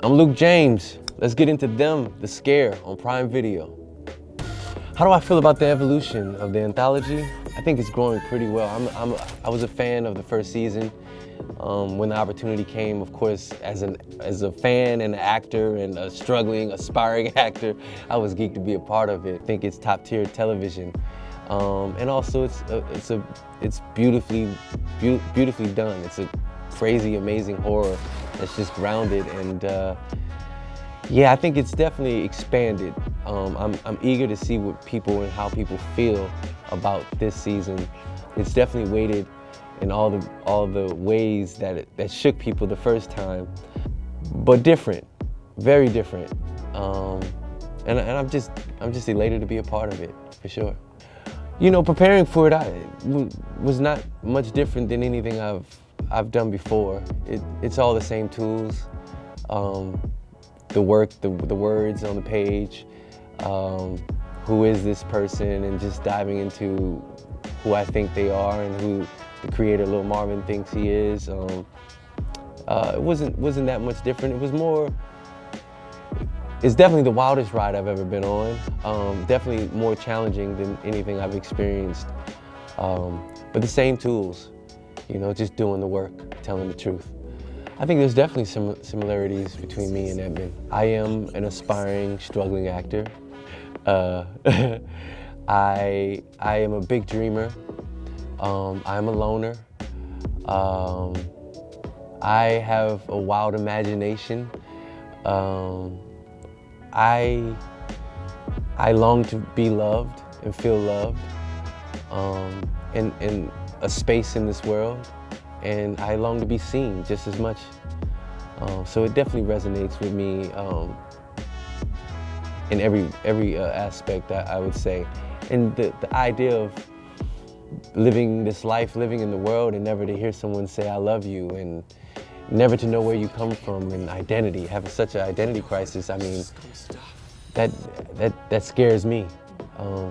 I'm Luke James. Let's get into Them, The Scare on Prime Video. How do I feel about the evolution of the anthology? I think it's growing pretty well. I was a fan of the first season. When the opportunity came, of course, as a fan and an actor and a struggling, aspiring actor, I was geeked to be a part of it. I think it's top-tier television. And also it's beautifully done. It's a crazy, amazing horror that's just grounded, and yeah, I think it's definitely expanded. I'm eager to see what people and how people feel about this season. It's definitely weighted in all the ways that shook people the first time, but different, very different. And I'm just elated to be a part of it, for sure. You know, preparing for it was not much different than anything I've done before. It's all the same tools, the work, the words on the page, who is this person, and just diving into who I think they are and who the creator, Lil Marvin, thinks he is. It wasn't that much different. It's definitely the wildest ride I've ever been on. Definitely more challenging than anything I've experienced. But the same tools, you know, just doing the work, telling the truth. I think there's definitely some similarities between me and Edmund. I am an aspiring, struggling actor. I am a big dreamer. I'm a loner. I have a wild imagination. I long to be loved and feel loved, in a space in this world, and I long to be seen just as much. So it definitely resonates with me in every aspect, I would say. And the idea of living this life, living in the world, and never to hear someone say I love you, and never to know where you come from, and identity, having such an identity crisis, I mean, that scares me.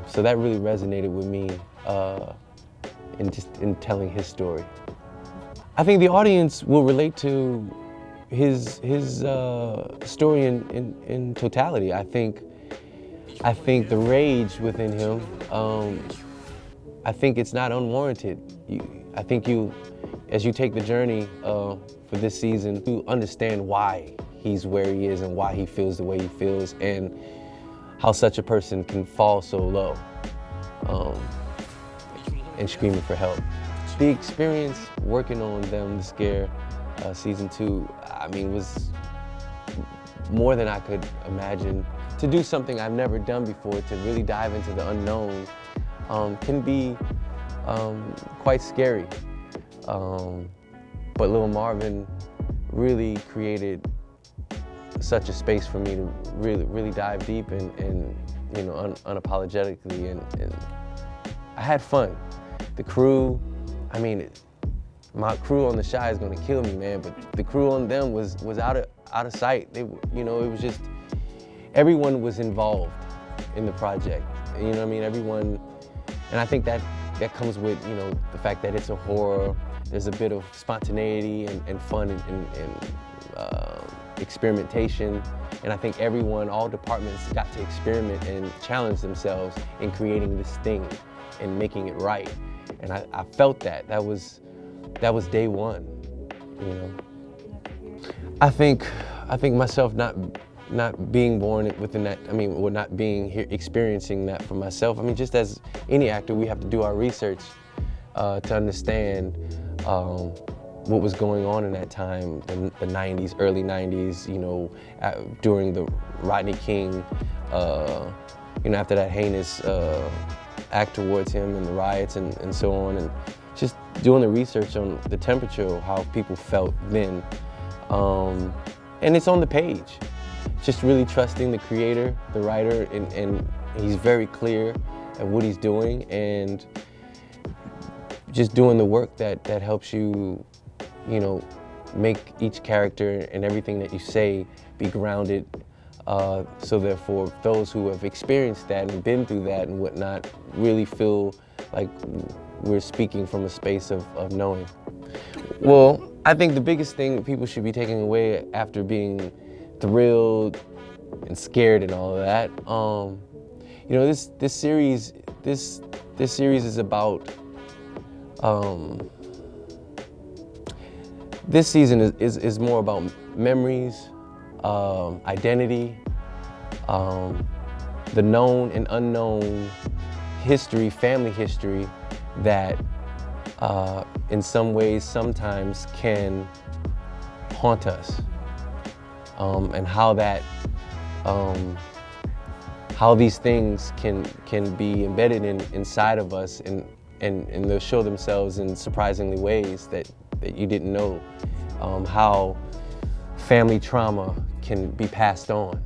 So that really resonated with me in telling his story. I think the audience will relate to his story in totality. I think the rage within him, I think it's not unwarranted. I think as you take the journey for this season, you understand why he's where he is and why he feels the way he feels, and how such a person can fall so low and screaming for help. The experience working on Them, The Scare, season 2, I mean, was more than I could imagine. To do something I've never done before, to really dive into the unknown, can be quite scary. But Lil Marvin really created such a space for me to really dive deep and you know, unapologetically, and I had fun. The crew, I mean, my crew on The Chi is gonna kill me, man, but the crew on Them was out of sight. They, you know, it was just, everyone was involved in the project. You know what I mean? Everyone, and I think that comes with, you know, the fact that it's a horror. There's a bit of spontaneity and fun and experimentation. And I think everyone, all departments got to experiment and challenge themselves in creating this thing and making it right. And I felt that. That was day one, you know. I think myself not being born within that, I mean, or not being here, experiencing that for myself. I mean, just as any actor, we have to do our research to understand what was going on in that time, the 90s, early 90s, you know, during the Rodney King, you know, after that heinous act towards him and the riots and so on, and just doing the research on the temperature of how people felt then. And it's on the page. Just really trusting the creator, the writer, and he's very clear at what he's doing, and just doing the work that helps you, you know, make each character and everything that you say be grounded, so therefore those who have experienced that and been through that and whatnot really feel like we're speaking from a space of knowing. Well, I think the biggest thing people should be taking away after being thrilled and scared and all of that. You know, this series is about, this season is more about memories, identity, the known and unknown history, family history that in some ways sometimes can haunt us, and how that how these things can be embedded inside of us, and they'll show themselves in surprisingly ways that you didn't know. How family trauma can be passed on.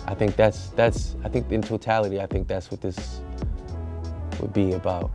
I think I think in totality, I think that's what this would be about.